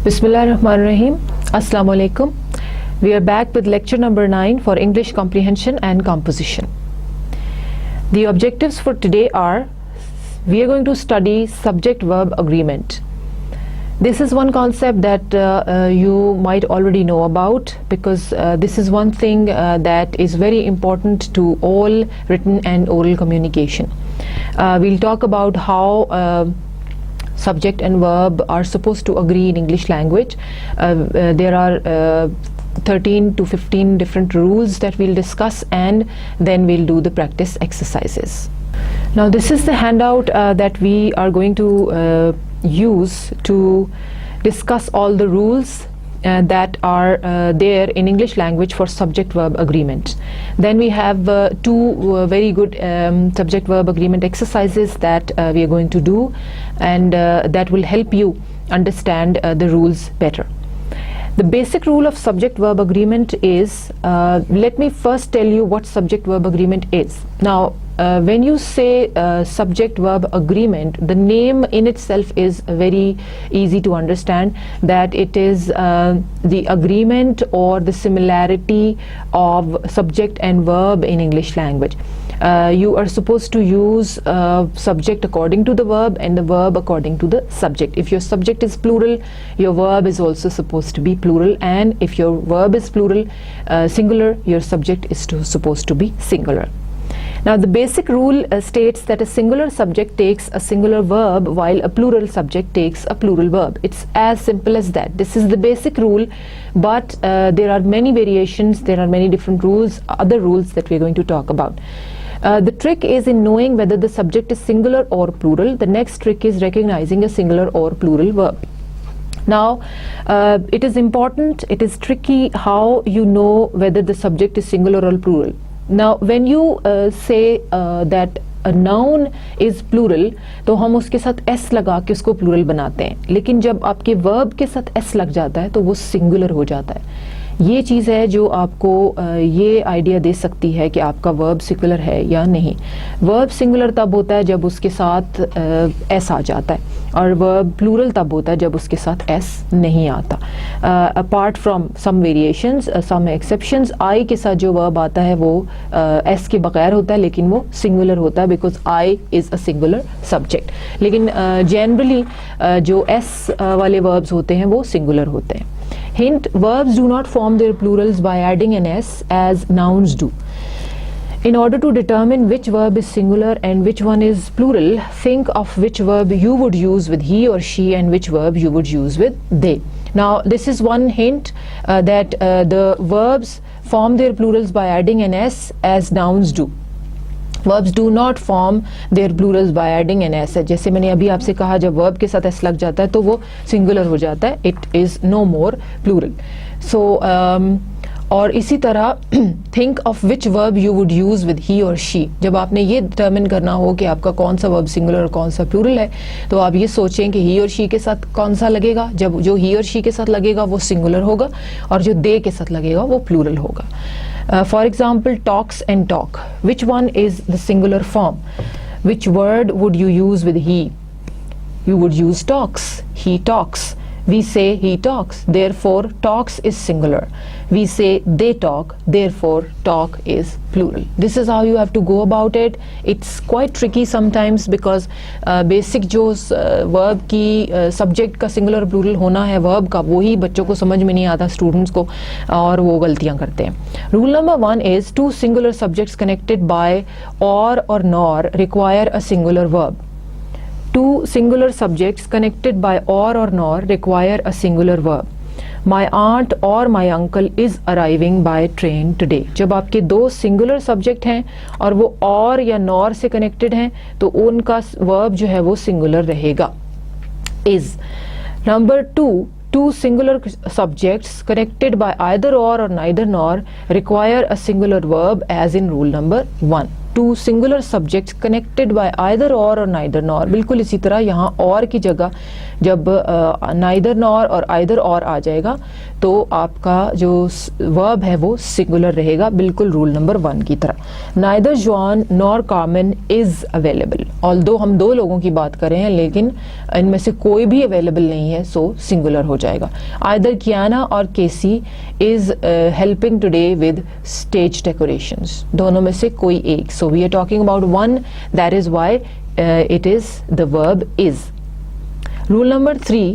Bismillahirrahmanirrahim. Assalamu alaikum. We are back with lecture number 9 for English comprehension and composition. The objectives for today are, we are going to study subject-verb agreement. This is one concept that you might already know about, because this is one thing that is very important to all written and oral communication. We'll talk about how subject and verb are supposed to agree in English language. There are 13 to 15 different rules that we'll discuss, and then we'll do the practice exercises. Now this is the handout that we are going to use to discuss all the rules that are there in English language for subject-verb agreement. Then we have two very good subject-verb agreement exercises that we are going to do, and that will help you understand the rules better. The basic rule of subject-verb agreement is, let me first tell you what subject-verb agreement is. Now when you say subject-verb agreement, the name in itself is very easy to understand, that it is the agreement or the similarity of subject and verb in English language. You are supposed to use subject according to the verb and the verb according to the subject. If your subject is plural, your verb is also supposed to be plural, and if your verb is plural, singular, your subject is supposed to be singular. Now the basic rule states that a singular subject takes a singular verb while a plural subject takes a plural verb. It's as simple as that. This is the basic rule, but there are many variations, there are many different rules, other rules that we're going to talk about. The trick is in knowing whether the subject is singular or plural. The next trick is recognizing a singular or plural verb. Now it is important, it is tricky how you know whether the subject is singular or plural. Now when you say that a noun is plural, तो हम उसके साथ s लगा के उसको plural बनाते हैं, लेकिन जब आपके verb के साथ s लग जाता है तो वो singular हो जाता है. ये चीज़ है जो आपको ये आइडिया दे सकती है कि आपका वर्ब सिंगुलर है या नहीं. वर्ब सिंगुलर तब होता है जब उसके साथ एस आ जाता है, और वर्ब प्लूरल तब होता है जब उसके साथ एस नहीं आता. Apart from some variations, some exceptions, I के साथ जो वर्ब आता है वो एस के बगैर होता है, लेकिन वो सिंगुलर होता है, because I is a singular subject. लेकिन जनरली जो एस वाले वर्ब्स होते हैं वो सिंगुलर होते हैं. Hint: verbs do not form their plurals by adding an s as nouns do. In order to determine which verb is singular and which one is plural, think of which verb you would use with he or she and which verb you would use with they. Now this is one hint that the verbs form their plurals by adding an s as nouns do. Verbs do not form their plurals by adding an s. जैसे मैंने अभी आपसे कहा, जब verb के साथ s लग जाता है तो वो singular हो जाता है, it is no more plural. So और इसी तरह think of which verb you would use with he or she. जब आपने ये determine करना हो कि आपका कौन सा verb singular और कौन सा plural है, तो आप ये सोचें कि he और she के साथ कौन सा लगेगा. जब जो he और she के साथ लगेगा वो singular होगा, और जो they के साथ लगेगा वो plural होगा. For example, talks and talk. Which one is the singular form? Which word would you use with he? You would use talks. He talks. We say he talks, therefore talks is singular. We say they talk, therefore talk is plural. This is how you have to go about it. It's quite tricky sometimes, because basic जो verb की subject का singular plural होना है verb का, वही बच्चों को समझ में नहीं आता, students को, और वो गलतियाँ करते हैं. Rule number 1 is two singular subjects connected by or nor require a singular verb. Two singular subjects connected by or nor require a singular verb. My aunt or my uncle is arriving by train today. जब आपके दो singular subject हैं और वो or या nor से connected हैं, तो उनका verb जो है वो singular रहेगा. Is. Number 2, two singular subjects connected by either or neither nor require a singular verb, as in rule number 1. To singular subjects connected by either और नाइदर नॉर। बिल्कुल इसी तरह यहाँ और की जगह जब नाइदर नॉर और आइदर और आ जाएगा तो आपका जो वर्ब है वो सिंगुलर रहेगा, बिल्कुल रूल नंबर 1 की तरह। Neither John nor Carmen is available. Although हम 2 लोगों की बात कर रहे हैं लेकिन इनमें से कोई भी अवेलेबल नहीं है, सो सिंगुलर हो जाएगा। आइदर कियाना और Casey is helping today with stage decorations. दोनों में से कोई एक, so we are talking about one, that is why it is the verb is. Rule number 3,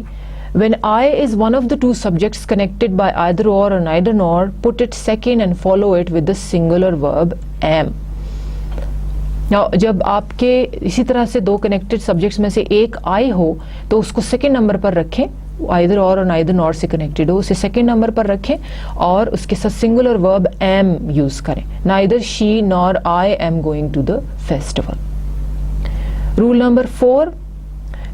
when I is one of the two subjects connected by either or neither nor, put it second and follow it with the singular verb am. Now, जब आपके इसी तरह से 2 connected subjects में से एक I हो तो उसको second नंबर पर रखें, either or neither nor से connected हो उसे second नंबर पर रखें और उसके साथ singular verb am use करें। Neither she nor I am going to the festival. Rule number 4,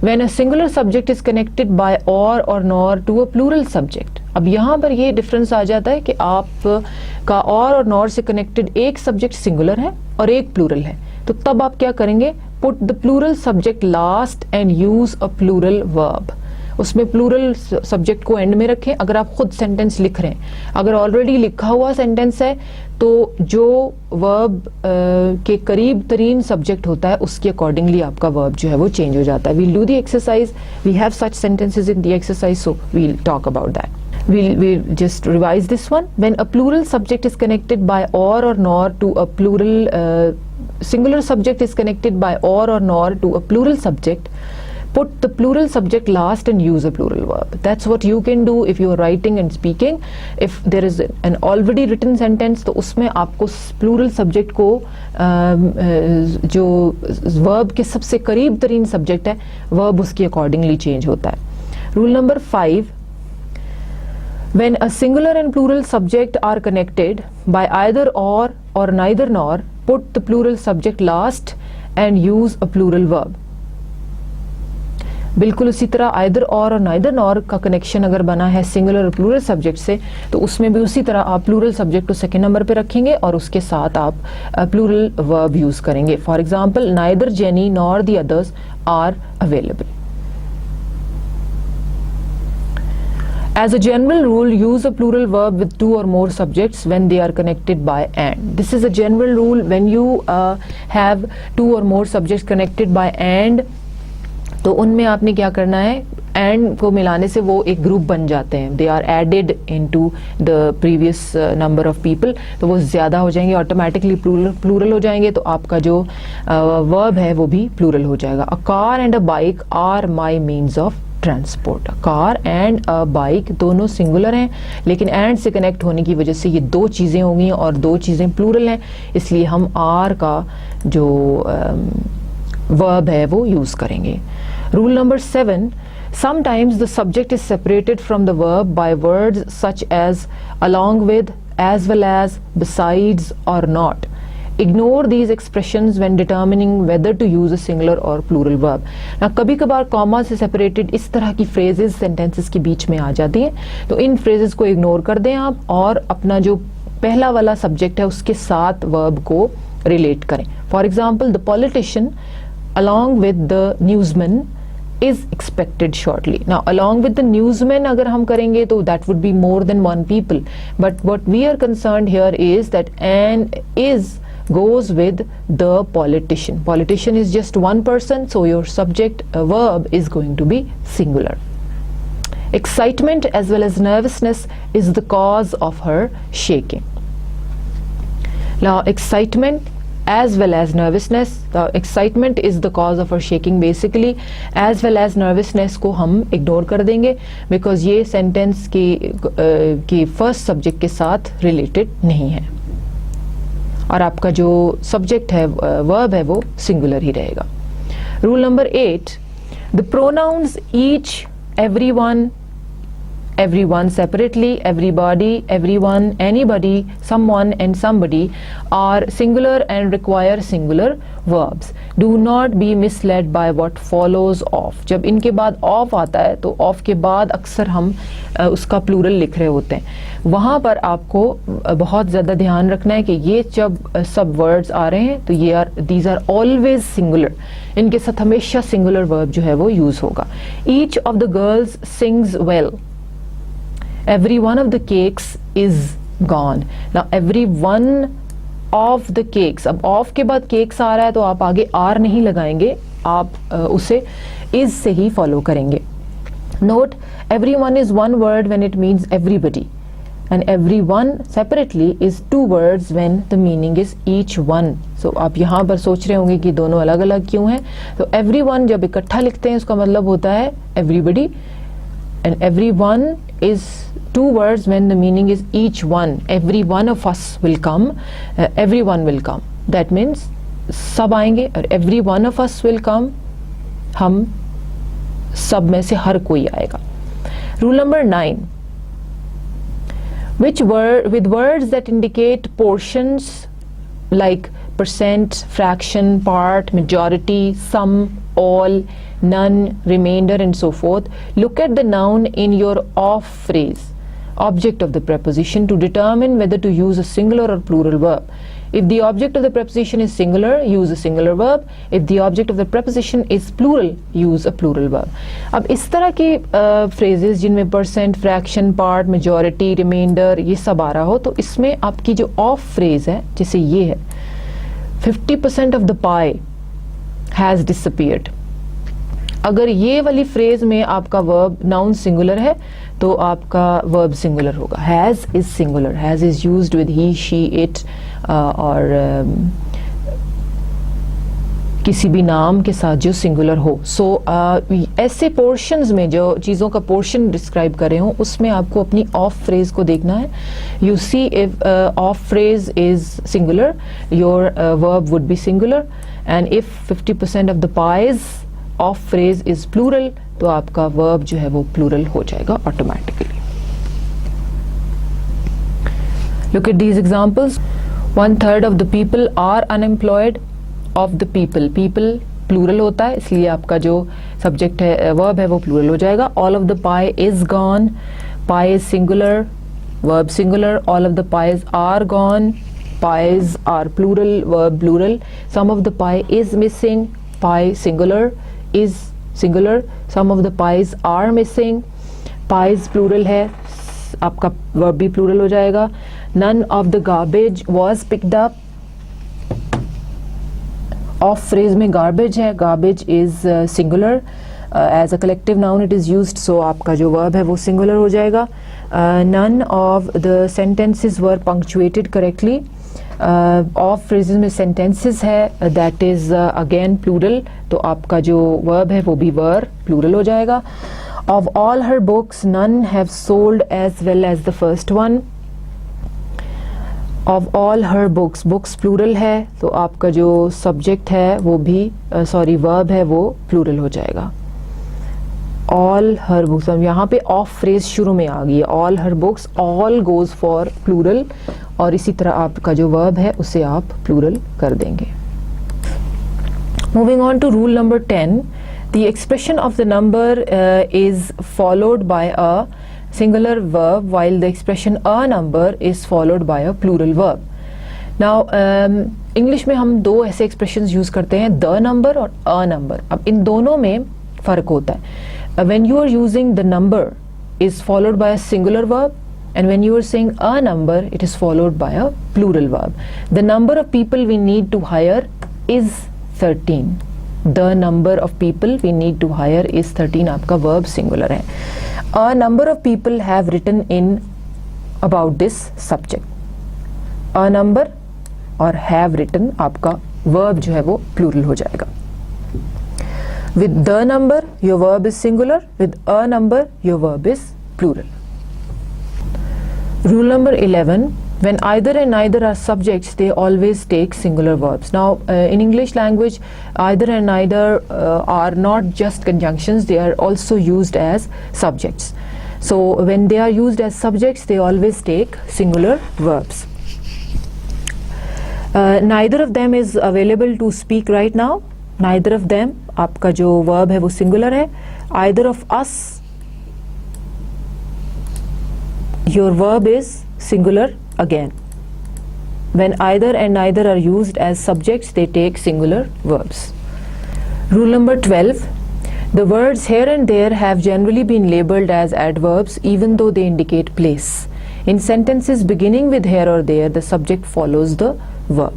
when a singular subject is connected by or nor to a plural subject। अब यहाँ पर ये डिफरेंस आ जाता है कि आपका और nor से कनेक्टेड एक सब्जेक्ट सिंगुलर है और एक प्लूरल है, तो तब आप क्या करेंगे, put the plural subject last and use a plural verb. उसमें प्लूरल सब्जेक्ट को एंड में रखें अगर आप खुद सेंटेंस लिख रहे हैं। अगर ऑलरेडी लिखा हुआ सेंटेंस है तो जो वर्ब के करीब तरीन सब्जेक्ट होता है उसके अकॉर्डिंगली आपका वर्ब जो है वो चेंज हो जाता है। We'll do the exercise, we have such sentences in the exercise, so we'll talk about that. We'll just revise this one. When a plural subject is connected by or nor to a plural singular subject is connected by or nor to a plural subject, put the plural subject last and use a plural verb. That's what you can do if you are writing and speaking. If there is an already written sentence तो उसमें आपको plural subject को जो verb के सबसे करीब तरीन subject है verb उसकी accordingly change होता है। Rule number 5, when a singular and plural subject are connected by either or neither nor, put the plural subject last and use a plural verb. बिल्कुल उसी तरह आइदर और नाइदर नॉर का connection अगर बना है सिंगुलर और प्लूरल सब्जेक्ट से तो उसमें भी उसी तरह आप प्लूरल सब्जेक्ट को सेकंड नंबर पे रखेंगे और उसके साथ आप प्लूरल वर्ब यूज करेंगे। For example, neither Jenny nor the others are available. As a general rule, use a plural verb with 2 or more subjects when they are connected by and. This is a general rule. When you have 2 or more subjects connected by and, तो उनमें आपने क्या करना है, and को मिलाने से वो एक ग्रुप बन जाते हैं। They are added into the previous number of people, तो वो ज़्यादा हो जाएंगे, ऑटोमेटिकली प्लूरल हो जाएंगे, तो आपका जो वर्ब है वो भी प्लूरल हो जाएगा। A car and a bike are my means of transport. Car and a bike दोनों सिंगुलर हैं लेकिन एंड से कनेक्ट होने की वजह से ये 2 चीज़ें होंगी और 2 चीज़ें प्लूरल हैं, इसलिए हम आर का जो वर्ब है वो यूज़ करेंगे। Rule number 7, sometimes the subject is separated from the verb by words such as along with, as well as, besides or not. Ignore these expressions when determining whether to use a singular or plural verb. ना कभी कभार comma से separated इस तरह की phrases sentences के बीच में आ जाती हैं, तो इन फ्रेजेस को इग्नोर कर दें आप और अपना जो पहला वाला सब्जेक्ट है उसके साथ वर्ब को रिलेट करें। For example, the politician along with the newsman is expected shortly. Now along with the newsman अगर हम करेंगे तो that would be more than 1 people, but what we are concerned here is that an is goes with the politician. Politician is just 1 person, so your subject verb is going to be singular. Excitement as well as nervousness is the cause of her shaking. Now excitement as well as nervousness, the excitement is the cause of her shaking basically, as well as nervousness को हम ignore कर देंगे because ये sentence की first subject के साथ related नहीं है और आपका जो सब्जेक्ट है वर्ब है वो सिंगुलर ही रहेगा। Rule number 8, the pronounce each, everyone, everyone separately, everybody, everyone, anybody, someone and somebody are singular and require singular verbs. Do not be misled by what follows of. जब इनके बाद of आता है तो of के बाद अक्सर हम उसका प्लूरल लिख रहे होते हैं, वहाँ पर आपको बहुत ज़्यादा ध्यान रखना है कि ये जब सब वर्ड्स आ रहे हैं तो ये these are always singular, इनके साथ हमेशा singular verb जो है वो यूज़ होगा. Each of the girls sings well. Every one of the cakes is gone. Now every one of the cakes, अब of के बाद cakes आ रहा है तो आप आगे r नहीं लगाएंगे, आप उसे is से ही follow करेंगे. Note, everyone is one word when it means everybody, and everyone separately is two words when the meaning is each one. So आप यहाँ पर सोच रहे होंगे कि दोनों अलग अलग क्यों हैं. तो everyone जब इकट्ठा लिखते हैं उसका मतलब होता है everybody, and everyone is two words when the meaning is each one. Every one of us will come, everyone will come. That means सब आएंगे और every one of us will come, हम सब में से हर कोई आएगा. Rule number 9. With words that indicate portions like percent, fraction, part, majority, sum, all, none, remainder and so forth, look at the noun in your of phrase, object of the preposition, to determine whether to use a singular or plural verb. If the object of the preposition is singular, use a singular verb. If the object of the preposition is plural, use a plural verb. अब इस तरह की phrases जिनमें percent, fraction, part, majority, remainder ये सब आ रहा हो, तो इसमें आपकी जो of phrase है, जैसे ये है 50% of the pie has disappeared. अगर ये वाली phrase में आपका verb noun singular है तो आपका verb singular होगा. Has is singular. Has is used with he, she, it और किसी भी नाम के साथ जो singular हो. So ऐसे portions में जो चीज़ों का portion describe कर रहे हो उसमें आपको अपनी off phrase को देखना है. You see if off phrase is singular, your verb would be singular, and if 50% of the pies off phrase is plural तो आपका verb जो है वो plural हो जाएगा automatically. Look at these examples. 1/3 of the people are unemployed. Of the people, people plural होता है इसलिए आपका जो subject है verb है वो plural हो जाएगा. All of the pie is gone. Pie is singular, verb singular. All of the pies are gone. Pies are plural, verb plural. Some of the pie is missing. Pie singular, is singular. Some of the pies are missing. Pies plural है, आपका verb भी plural हो जाएगा. None of the garbage was picked up. Off phrase में garbage है, garbage is singular. As a collective noun it is used, so आपका जो verb है वो singular हो जाएगा. None of the sentences were punctuated correctly. Off phrases में sentences है, that is again plural, तो आपका जो verb है वो भी were plural हो जाएगा. Of all her books, none have sold as well as the first one. Of all her books, books plural है तो आपका जो subject है वो भी verb है वो plural हो जाएगा. All her books, अब यहाँ पे off phrase शुरू में आ गई है. All her books, all goes for plural और इसी तरह आपका जो verb है उसे आप plural कर देंगे. Moving on to rule number 10, the expression of the number is followed by a singular verb while the expression a number is followed by a plural verb. Now English में हम दो ऐसे expressions use करते हैं, the number और a number. अब इन दोनों में फ़र्क होता है. When you are using the number is followed by a singular verb, and when you are saying a number it is followed by a plural verb. The number of people we need to hire is 13. The number of people we need to hire is 13. आपका verb singular है. A number of people have written in about this subject. A number और have written आपका verb जो है वो plural हो जाएगा. With the number your verb is singular. With a number your verb is plural. Rule number 11, when either and neither are subjects they always take singular verbs. Now in English language either and neither are not just conjunctions, they are also used as subjects. So when they are used as subjects, they always take singular verbs. Neither of them is available to speak right now. Neither of them, आपका जो verb है वो singular है. Either of us, your verb is singular again. When either and neither are used as subjects, they take singular verbs. Rule number 12. The words here and there have generally been labeled as adverbs even though they indicate place. In sentences beginning with here or there, the subject follows the verb.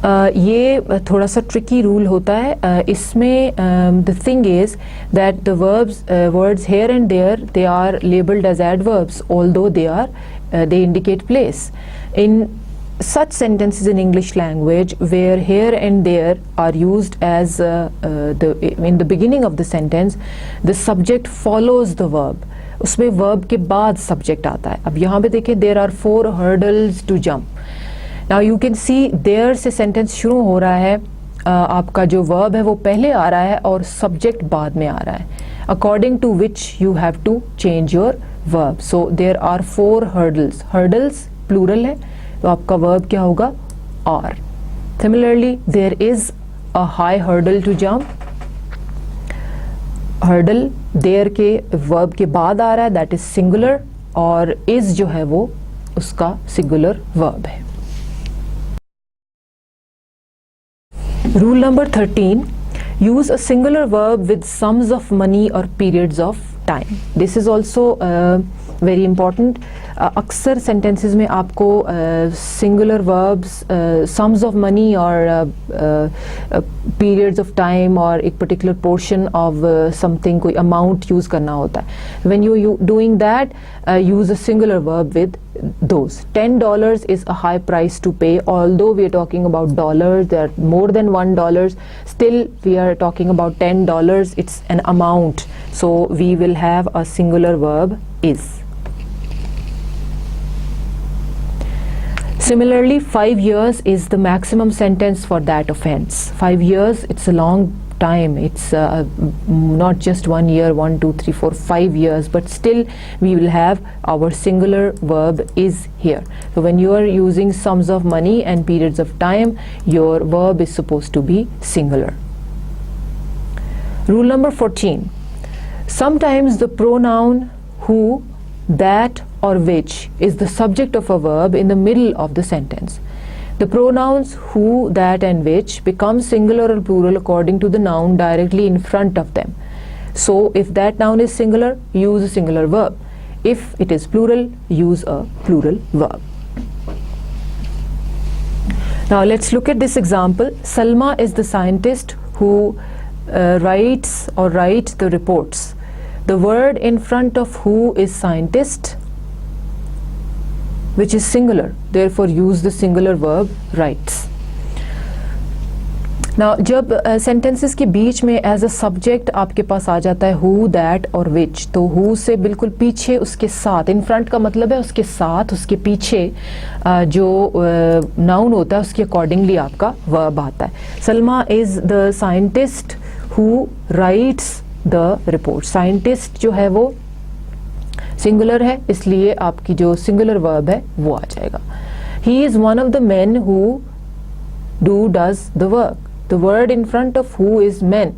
ये थोड़ा सा tricky rule होता है. इसमें the thing is that the words here and there, they are labeled as adverbs although they indicate place. In such sentences in English language where here and there are used as in the beginning of the sentence, the subject follows the verb. उसमें verb के बाद subject आता है. अब यहाँ पे देखिए there are 4 hurdles to jump. Now you can see there से sentence शुरू हो रहा है. आपका जो verb है वो पहले आ रहा है और subject बाद में आ रहा है. According to which you have to change your verb. So there are 4 hurdles. Hurdles plural है. तो आपका verb क्या होगा? are. Similarly, there is a high hurdle to jump. Hurdle there के verb के बाद आ रहा है, that is singular, और is जो है वो उसका singular verb है. Rule number 13. Use a singular verb with sums of money or periods of time. This is also very important. अक्सर sentences में आपको singular verbs, sums of money or periods of time और एक particular portion of something, कोई amount use करना होता है. When you doing that, use a singular verb with those. $10 is a high price to pay. Although we are talking about dollars, there are more than $1. Still, we are talking about $10. It's an amount. So we will have a singular verb is. Similarly, 5 years is the maximum sentence for that offense. 5 years, it's a long time. It's not just 1 year, 1, 2, 3, 4, 5 years, but still we will have our singular verb is here. So when you are using sums of money and periods of time, your verb is supposed to be singular. Rule number 14. Sometimes the pronoun who, that, or which is the subject of a verb in the middle of the sentence. The pronouns who, that, and which become singular or plural according to the noun directly in front of them. So if that noun is singular, use a singular verb. If it is plural, use a plural verb. Now let's look at this example. Salma is the scientist who writes the reports. The word in front of who is scientist, which is singular. Therefore, use the singular verb writes. Now, जब sentences के बीच में as a subject आपके पास आ जाता है who, that और which, तो who से बिल्कुल पीछे उसके साथ, in front का मतलब है उसके साथ, उसके पीछे जो noun होता है उसके accordingly आपका verb आता है. Salma is the scientist who writes the report. Scientist जो है वो singular है, इसलिए आपकी जो singular verb है वो आ जाएगा. He is one of the men who does the work. The word in front of who is men.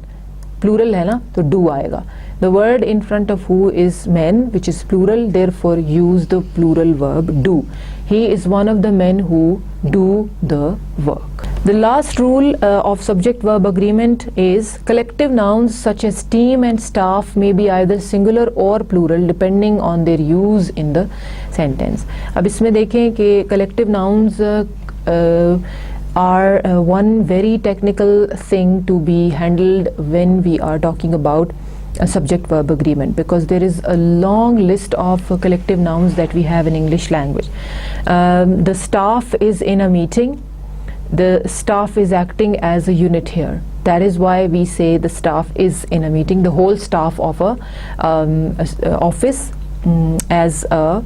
Plural है ना, तो do आएगा. The word in front of who is men, which is plural, therefore use the plural verb do. He is one of the men who do the work. The last rule of subject-verb agreement is collective nouns such as team and staff may be either singular or plural depending on their use in the sentence. अब इसमें देखें कि collective nouns are one very technical thing to be handled when we are talking about a subject-verb agreement, because there is a long list of collective nouns that we have in English language. The staff is in a meeting. The staff is acting as a unit here. That is why we say the staff is in a meeting. The whole staff of a office as a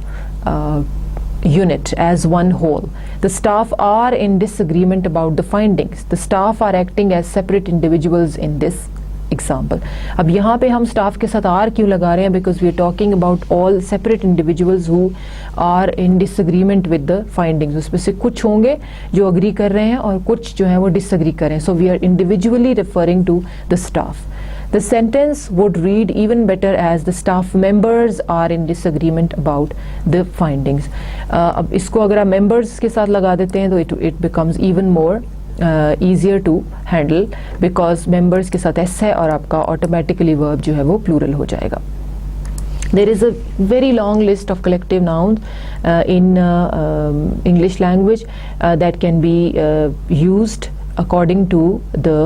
unit, as one whole. The staff are in disagreement about the findings. The staff are acting as separate individuals in this example. अब यहाँ पे हम staff के साथ are क्यों लगा रहे हैं? Because we are talking about all separate individuals who are in disagreement with the findings. उसमें से कुछ होंगे जो अग्री कर रहे हैं और कुछ जो है वो डिसएग्री कर रहे हैं। So we are individually referring to the staff. The sentence would read even better as the staff members are in disagreement about the findings. अब इसको अगर आप members के साथ लगा देते हैं तो it becomes even more easier to handle because members के साथ s है और आपका automatically verb जो है वो plural हो जाएगा. There is a very long list of collective nouns in English language that can be used according to the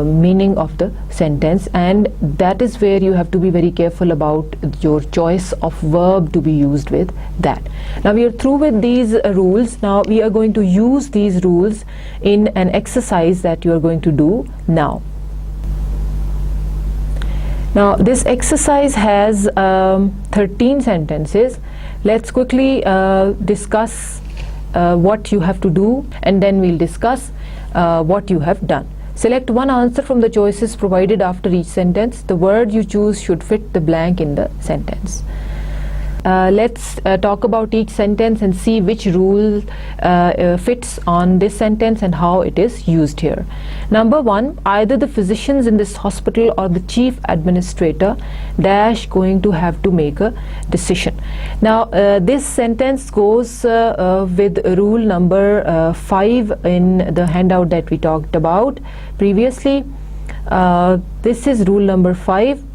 meaning of the sentence, and that is where you have to be very careful about your choice of verb to be used with that. Now we are through with these rules. Now we are going to use these rules in an exercise that you are going to do now. Now this exercise has 13 sentences. Let's quickly discuss what you have to do, and then we'll discuss what you have done. Select one answer from the choices provided after each sentence. The word you choose should fit the blank in the sentence. Let's talk about each sentence and see which rule fits on this sentence and how it is used here. Number one, either the physicians in this hospital or the chief administrator dash going to have to make a decision. Now this sentence goes with rule number 5 in the handout that we talked about previously. This is rule number 5.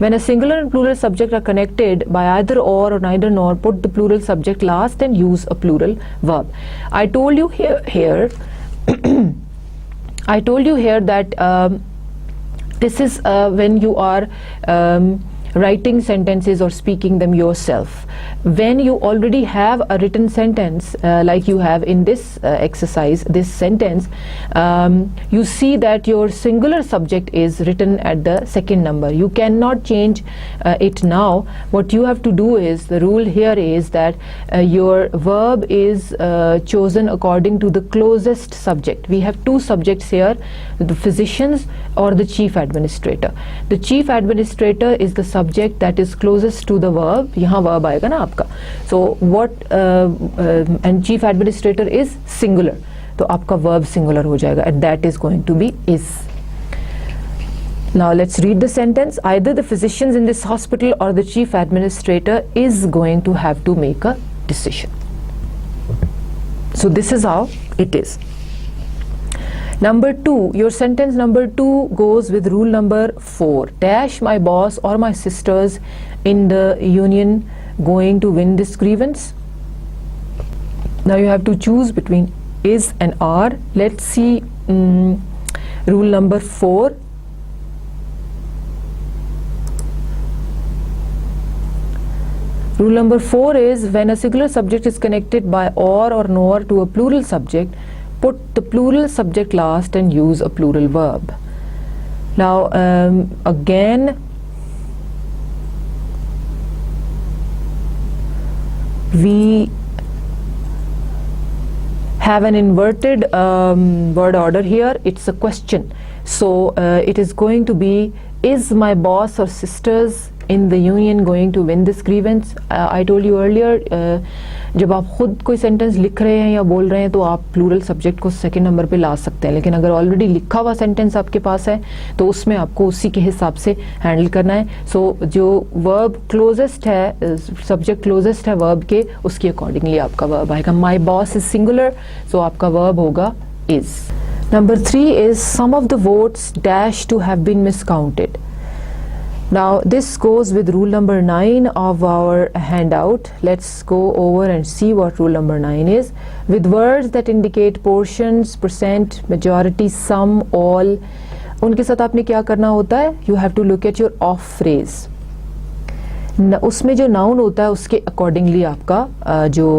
When a singular and plural subject are connected by either or neither nor, put the plural subject last and use a plural verb. I told you here I told you here that this is when you are writing sentences or speaking them yourself. When you already have a written sentence like you have in this exercise, this sentence, you see that your singular subject is written at the second number. You cannot change it now. What you have to do is, the rule here is that your verb is chosen according to the closest subject. We have two subjects here, the physicians or the chief administrator. The chief administrator is the subject that is closest to the verb. यहाँ verb आएगा ना आपका. So what and chief administrator is singular. तो आपका verb singular हो जाएगा and that is going to be is. Now let's read the sentence. Either the physicians in this hospital or the chief administrator is going to have to make a decision. So this is how it is. Number 2, your sentence number 2 goes with rule number 4. Dash my boss or my sisters in the union going to win this grievance. Now you have to choose between is and are. Let's see rule number 4. Rule number 4 is when a singular subject is connected by or nor to a plural subject, put the plural subject last and use a plural verb. Now again we have an inverted word order here. It's a question, so it is going to be, is my boss or sisters in the union going to win this grievance? I told you earlier, जब आप खुद कोई sentence लिख रहे हैं या बोल रहे हैं तो आप प्लूरल सब्जेक्ट को सेकंड नंबर पे ला सकते हैं, लेकिन अगर ऑलरेडी लिखा हुआ सेंटेंस आपके पास है तो उसमें आपको उसी के हिसाब से हैंडल करना है. सो जो वर्ब क्लोजेस्ट है, सब्जेक्ट क्लोजेस्ट है वर्ब के, उसके अकॉर्डिंगली आपका वर्ब आएगा. My boss is singular, so आपका वर्ब होगा is. Number 3 is some of the votes dash to have been miscounted. Now this goes with rule number 9 of our handout. Let's go over and see what rule number 9 is. With words that indicate portions, percent, majority, some, all, उनके साथ आपने क्या करना होता है? You have to look at your off phrase. उसमें जो noun होता है उसके accordingly आपका जो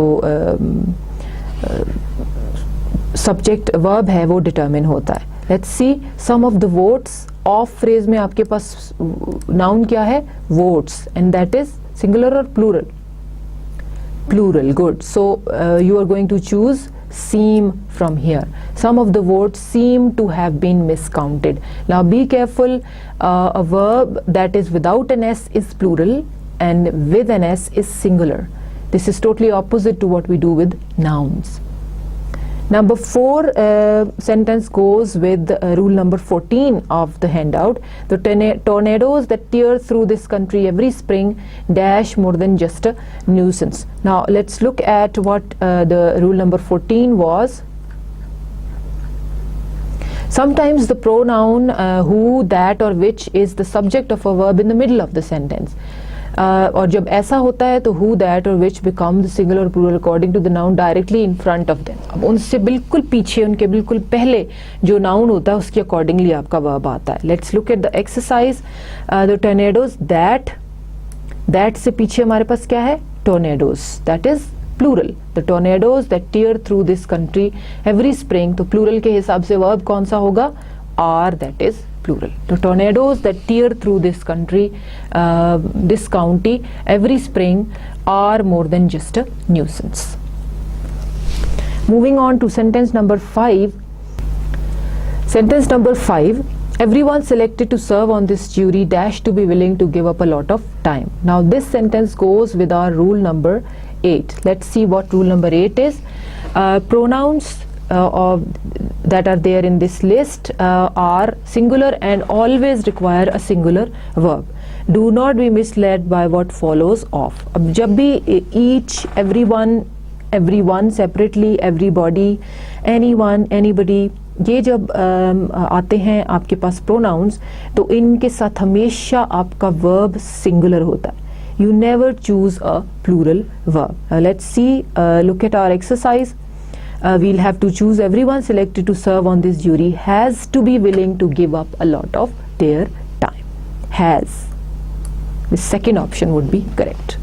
subject verb है वो determine होता है. Let's see some of the votes. Of phrase में आपके पास नाउन क्या है? Votes, and that is singular और plural? Plural. Good. So you are going to choose seem from here. Some of the words seem to have been miscounted. Now be careful, a verb that is without an S is plural and with an S is singular. This is totally opposite to what we do with nouns. Number 4 sentence goes with rule number 14 of the handout. The tornadoes that tear through this country every spring dash more than just a nuisance. Now let's look at what the rule number 14 was. Sometimes the pronoun who, that or which is the subject of a verb in the middle of the sentence. और जब ऐसा होता है तो who, that और which become the singular or plural according to the noun directly in front of them. अब उनसे बिल्कुल पीछे, उनके बिल्कुल पहले जो noun होता है उसके accordingly आपका verb आता है. Let's look at the exercise. The tornadoes that से पीछे हमारे पास क्या है? Tornadoes. That is plural. The tornadoes that tear through this country every spring. तो plural के हिसाब से verb कौन सा होगा? Are, that is plural. The tornadoes that tear through this country, this county every spring are more than just a nuisance. Moving on to sentence number 5. Sentence number 5. Everyone selected to serve on this jury dash to be willing to give up a lot of time. Now this sentence goes with our rule number 8. Let's see what rule number 8 is. Pronouns that are there in this list are singular and always require a singular verb. Do not be misled by what follows of. अब जब भी each, everyone separately, everybody, anyone, anybody, ये जब आते हैं आपके पास pronouns, तो इनके साथ हमेशा आपका verb singular होता है. You never choose a plural verb. Let's see, look at our exercise. We'll have to choose everyone selected to serve on this jury has to be willing to give up a lot of their time. Has. The second option would be correct.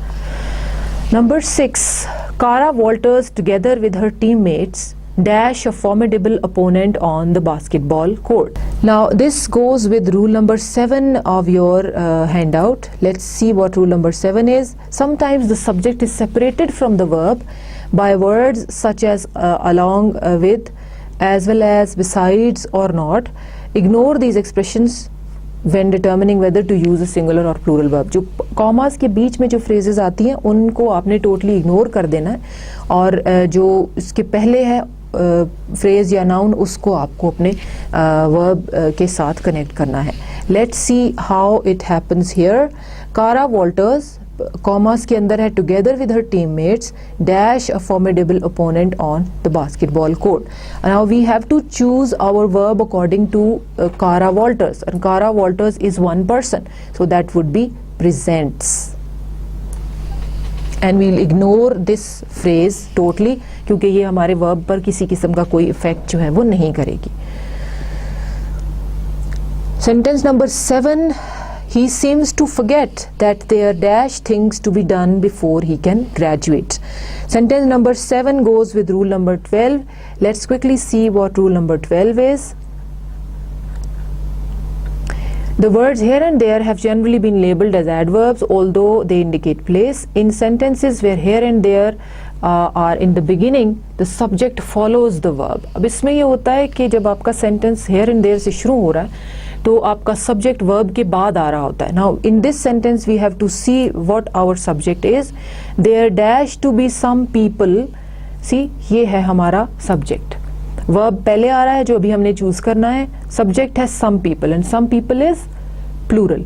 Number 6. Cara Walters together with her teammates dash a formidable opponent on the basketball court. Now this goes with rule number 7 of your handout. Let's see what rule number 7 is. Sometimes the subject is separated from the verb by words such as along with, as well as, besides or not. Ignore these expressions when determining whether to use a singular or plural verb. जो commas के बीच में जो phrases आती हैं उनको आपने totally ignore कर देना है और जो इसके पहले है phrase या noun उसको आपको अपने verb के साथ connect करना है. Let's see how it happens here. Cara Walters commerce के अंदर है together with her teammates dash a formidable opponent on the basketball court. Now we have to choose our verb according to Cara Walters, and Cara Walters is one person, so that would be presents. And we'll ignore this phrase totally क्योंकि ये हमारे verb पर किसी किस्म का कोई effect जो है वो नहीं करेगी. Sentence number 7. He seems to forget that there are dash things to be done before he can graduate. Sentence number 7 goes with rule number 12. Let's quickly see what rule number 12 is. The words here and there have generally been labeled as adverbs, although they indicate place. In sentences where here and there are in the beginning, the subject follows the verb. अब इसमें ये होता है कि जब आपका sentence here and there से शुरू हो रहा है तो आपका subject verb के बाद आ रहा होता है. Now in this sentence we have to see what our subject is. There dash to be some people. See, ये है हमारा subject. Verb पहले आ रहा है जो अभी हमने choose करना है. Subject है some people and some people is plural.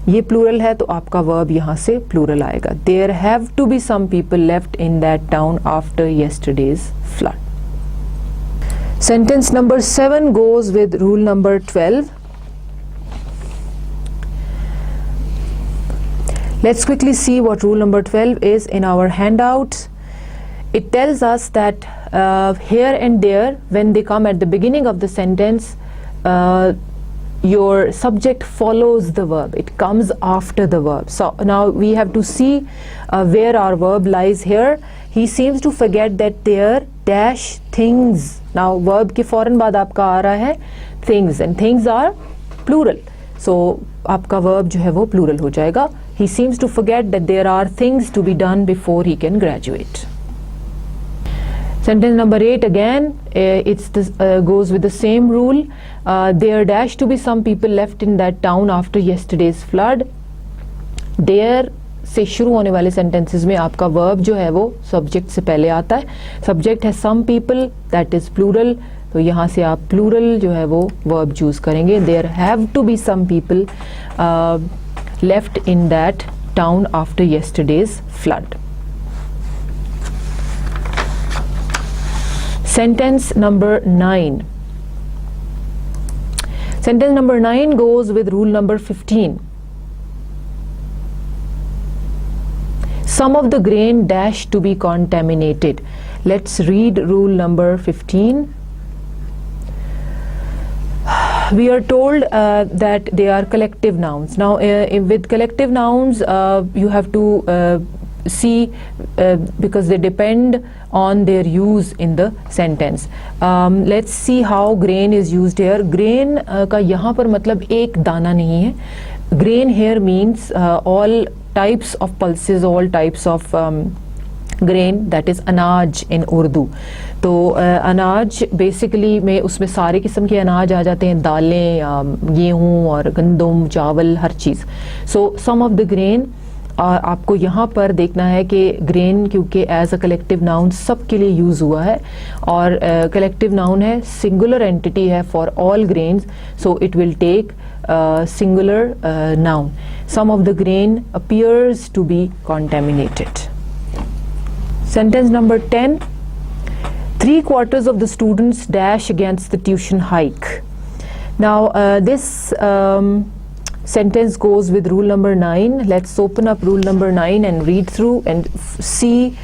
ये plural है तो आपका verb यहाँ से plural आएगा. There have to be some people left in that town after yesterday's flood. Sentence number 7 goes with rule number 12. Let's quickly see what rule number 12 is in our handout. It tells us that here and there, when they come at the beginning of the sentence, your subject follows the verb. It comes after the verb. So now we have to see where our verb lies here. He seems to forget that there dash things. Now verb के फौरन बाद आपका आ रहा है things, and things are plural. So आपका verb जो है वो plural हो जाएगा. He seems to forget that there are things to be done before he can graduate. Sentence number 8 again, goes with the same rule. There dash to be some people left in that town after yesterday's flood. There से शुरू होने वाले sentences में आपका verb जो है वो subject से पहले आता है. सब्जेक्ट है some people, that is plural, तो यहाँ से आप प्लूरल जो है वो वर्ब चूज करेंगे. There have to be some people left in that town after yesterday's flood. Sentence number 9. Sentence number 9 goes with rule number 15. Some of the grain dash to be contaminated. Let's read rule number 15. We are told that they are collective nouns. Now with collective nouns you have to see because they depend on their use in the sentence. Let's see how grain is used here. Grain का यहाँ पर मतलब एक दाना नहीं है. Grain here means all types of pulses, all types of grain, that is अनाज in Urdu. तो अनाज बेसिकली में उसमें सारे किस्म के अनाज आ जाते हैं, दालें, गेहूँ और गंदम, चावल, हर चीज़. सो सम ऑफ द ग्रेन, आपको यहाँ पर देखना है कि ग्रेन क्योंकि एज अ कलेक्टिव नाउन सब के लिए यूज़ हुआ है और कलेक्टिव नाउन है, सिंगुलर एंटिटी है for all grains, so it will take singular noun. Some of the grain appears to be contaminated. Sentence number 10. 3/4 of the students dash against the tuition hike. Now this sentence goes with rule number 9. Let's open up rule number 9 and read through and see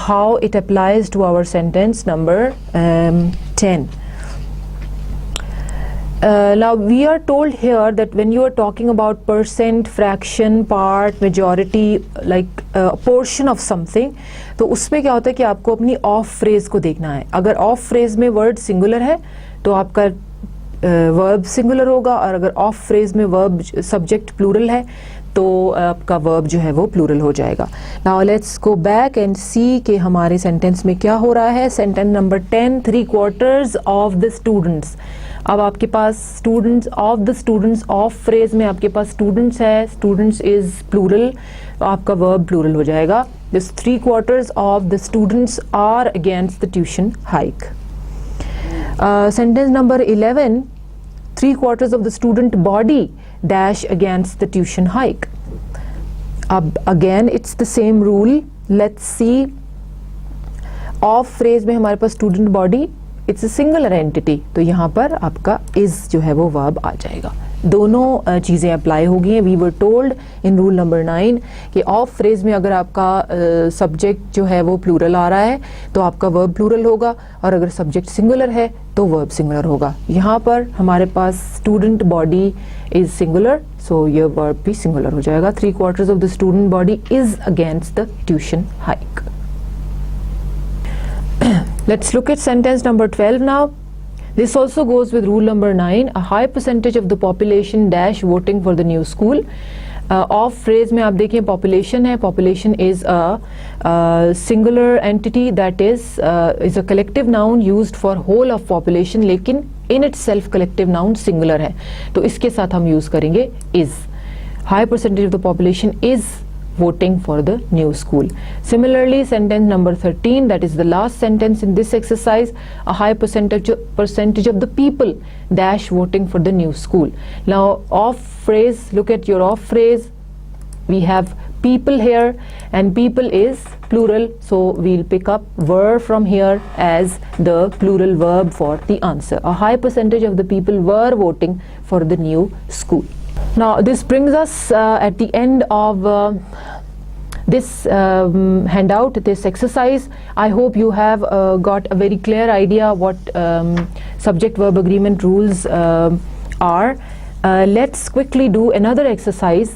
how it applies to our sentence number 10. Now we are told here that when you are talking about percent, fraction, part, majority, like a portion of something, तो उसमें क्या होता है कि आपको अपनी of phrase को देखना है. अगर ऑफ फ्रेज में वर्ड सिंगुलर है तो आपका वर्ब सिंगुलर होगा, और अगर ऑफ फ्रेज में वर्ब सब्जेक्ट प्लूरल है तो आपका वर्ब जो है वो प्लूरल हो जाएगा. Now let's go back and see कि हमारे सेंटेंस में क्या हो रहा है. Sentence number 10. 3/4 of the students. अब आपके पास students, of the students, of phrase में आपके पास स्टूडेंट्स है, स्टूडेंट्स इज प्लूरल, तो आपका वर्ब प्लूरल हो जाएगा. This 3/4 of the students are against the tuition hike. Sentence number 11. 3/4 of the student body dash against the tuition hike. Again it's the same rule. Let's see. Off phrase में हमारे पास student body, it's a singular entity, तो यहाँ पर आपका is जो है वो verb आ जाएगा. दोनों चीज़ें अप्लाई हो गई हैं. We were told in rule number 9 कि ऑफ फ्रेज में अगर आपका सब्जेक्ट जो है वो प्लूरल आ रहा है तो आपका वर्ब प्लूरल होगा, और अगर सब्जेक्ट सिंगुलर है तो वर्ब सिंगुलर होगा. यहाँ पर हमारे पास स्टूडेंट बॉडी इज सिंगुलर, सो ये वर्ब भी सिंगुलर हो जाएगा. 3/4 of the student body is against the tuition hike. Let's look at sentence number 12 now. This also goes with rule number 9. A high percentage of the population dash voting for the new school. Off phrase में आप देखिए population है. Population is a singular entity, that is a collective noun used for whole of population, लेकिन in itself collective noun singular है, तो इसके साथ हम use करेंगे is. High percentage of the population is voting for the new school. Similarly, sentence number 13, that is the last sentence in this exercise. A high percentage of the people dash voting for the new school. Now off phrase, look at your off phrase. We have people here and people is plural, so we'll pick up were from here as the plural verb for the answer. A high percentage of the people were voting for the new school. Now this brings us at the end of this handout, this exercise. I hope you have got a very clear idea what subject verb agreement rules are. Let's quickly do another exercise.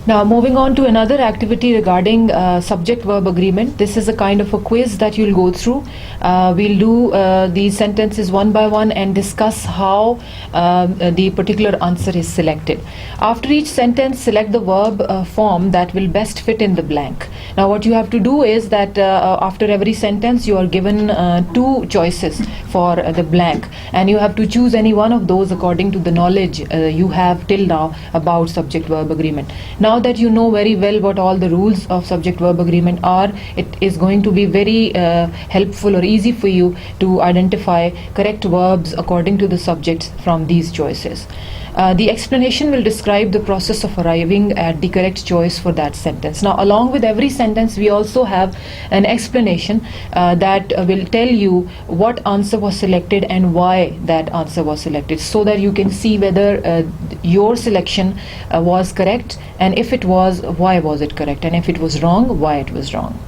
Now, moving on to another activity regarding subject-verb agreement. This is a kind of a quiz that you'll go through. We'll do these sentences one by one and discuss how the particular answer is selected. After each sentence, select the verb form that will best fit in the blank. Now, what you have to do is that after every sentence, you are given two choices for the blank, and you have to choose any one of those according to the knowledge you have till now about subject-verb agreement. Now that you know very well what all the rules of subject-verb agreement are, it is going to be very helpful or easy for you to identify correct verbs according to the subjects from these choices. The explanation will describe the process of arriving at the correct choice for that sentence. Now, along with every sentence, we also have an explanation that will tell you what answer was selected and why that answer was selected, so that you can see whether your selection was correct, and if it was, why was it correct, and if it was wrong, why it was wrong.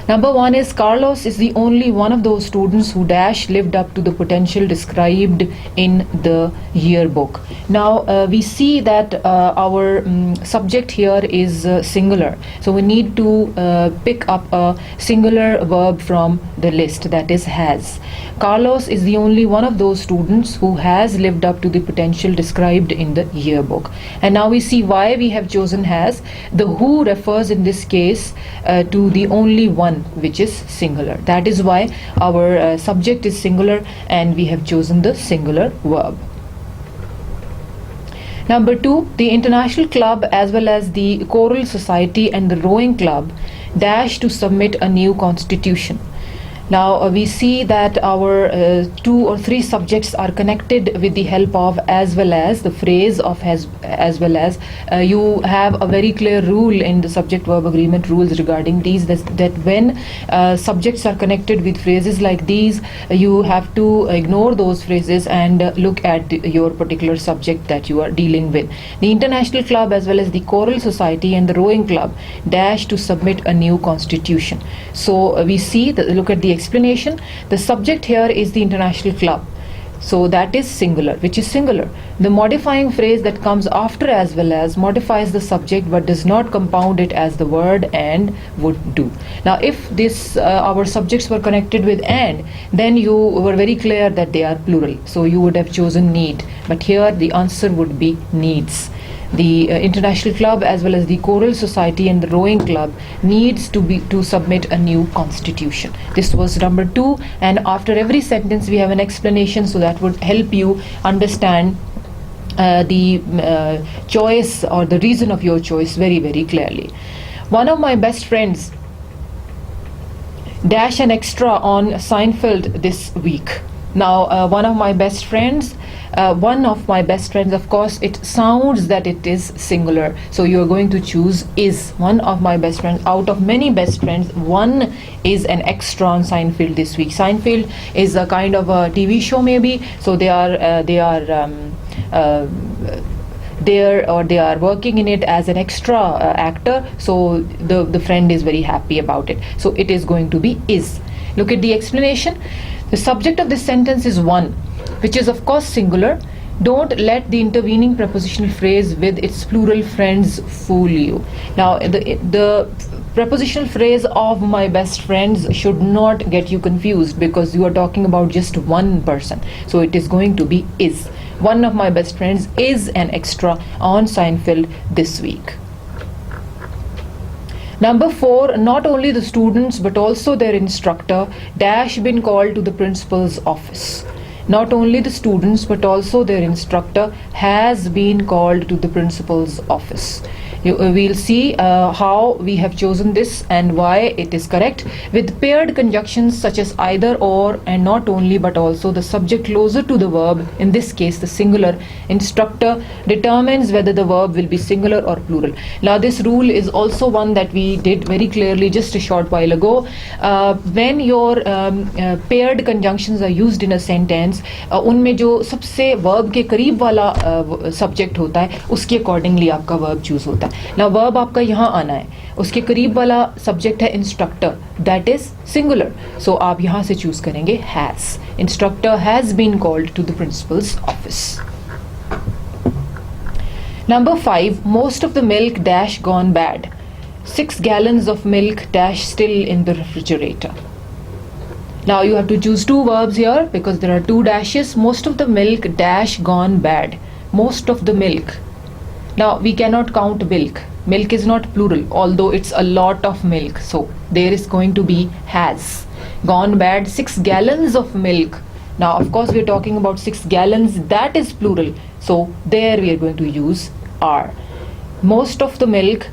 Number one is Carlos is the only one of those students who dash lived up to the potential described in the yearbook. Now we see that our subject here is singular, so we need to pick up a singular verb from the list, that is has. Carlos is the only one of those students who has lived up to the potential described in the yearbook. And now we see why we have chosen has. The who refers in this case to the only one, which is singular. That is why our subject is singular and we have chosen the singular verb. Number two, the International Club as well as the Choral Society and the Rowing Club dash to submit a new constitution. Now we see that our two or three subjects are connected with the help of as well as, the phrase of has as well as. You have a very clear rule in the subject verb agreement rules regarding these, that when subjects are connected with phrases like these, you have to ignore those phrases and look at your particular subject that you are dealing with. The International Club as well as the Choral Society and the Rowing Club dash to submit a new constitution. So we see that, look at the explanation. The subject here is the International Club, so that is singular, which is singular. The modifying phrase that comes after as well as modifies the subject but does not compound it as the word and would do. Now if this our subjects were connected with and, then you were very clear that they are plural, so you would have chosen need, but here the answer would be needs. The International Club as well as the Choral Society and the Rowing Club needs to submit a new constitution. This was number two, and after every sentence we have an explanation, so that would help you understand the choice or the reason of your choice very, very clearly. One of my best friends dash an extra on Seinfeld this week. Now one of my best friends, of course it sounds that it is singular, so you are going to choose is. One of my best friends. Out of many best friends, one is an extra on Seinfeld this week. Seinfeld is a kind of a TV show maybe, so they are there, or they are working in it as an extra actor, so the friend is very happy about it, so it is going to be is. Look at the explanation. The subject of this sentence is one, which is of course singular. Don't let the intervening prepositional phrase with its plural friends fool you. Now the prepositional phrase of my best friends should not get you confused, because you are talking about just one person, so it is going to be is. One of my best friends is an extra on Seinfeld this week. Number four, not only the students but also their instructor dash been called to the principal's office. Not only the students but also their instructor has been called to the principal's office. We'll see how we have chosen this and why it is correct. With paired conjunctions such as either or and not only but also, the subject closer to the verb, in this case the singular instructor, determines whether the verb will be singular or plural. Now this rule is also one that we did very clearly just a short while ago. When your paired conjunctions are used in a sentence, उनमें जो सबसे verb के करीब वाला subject होता है, उसके accordingly आपका verb choose होता है. Now verb आपका यहाँ आना है, उसके करीब वाला subject है instructor, that is singular, so आप यहाँ से choose करेंगे has. Instructor has been called to the principal's office. Number 5, most of the milk dash gone bad. 6 gallons of milk dash still in the refrigerator. Now you have to choose two verbs here because there are two dashes. Most of the milk dash gone bad. Most of the milk. Now we cannot count milk. Milk is not plural, although it's a lot of milk. So there is going to be has. Gone bad, 6 gallons of milk. Now of course we are talking about 6 gallons, that is plural. So there we are going to use are. Most of the milk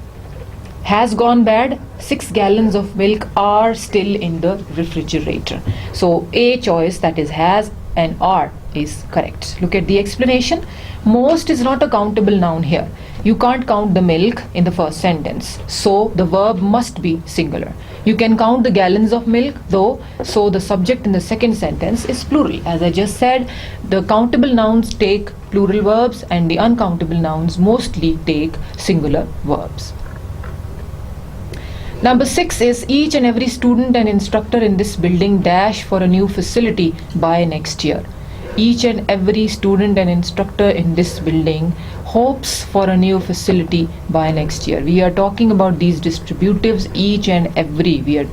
has gone bad, 6 gallons of milk are still in the refrigerator. So A choice, that is has, and are is correct. Look at the explanation. Most is not a countable noun here. You can't count the milk in the first sentence, so the verb must be singular. You can count the gallons of milk though, so the subject in the second sentence is plural. As I just said, the countable nouns take plural verbs and the uncountable nouns mostly take singular verbs. Number 6 is each and every student and instructor in this building dash for a new facility by next year. Each and every student and instructor in this building hopes for a new facility by next year. We are talking about these distributives, each and every. We are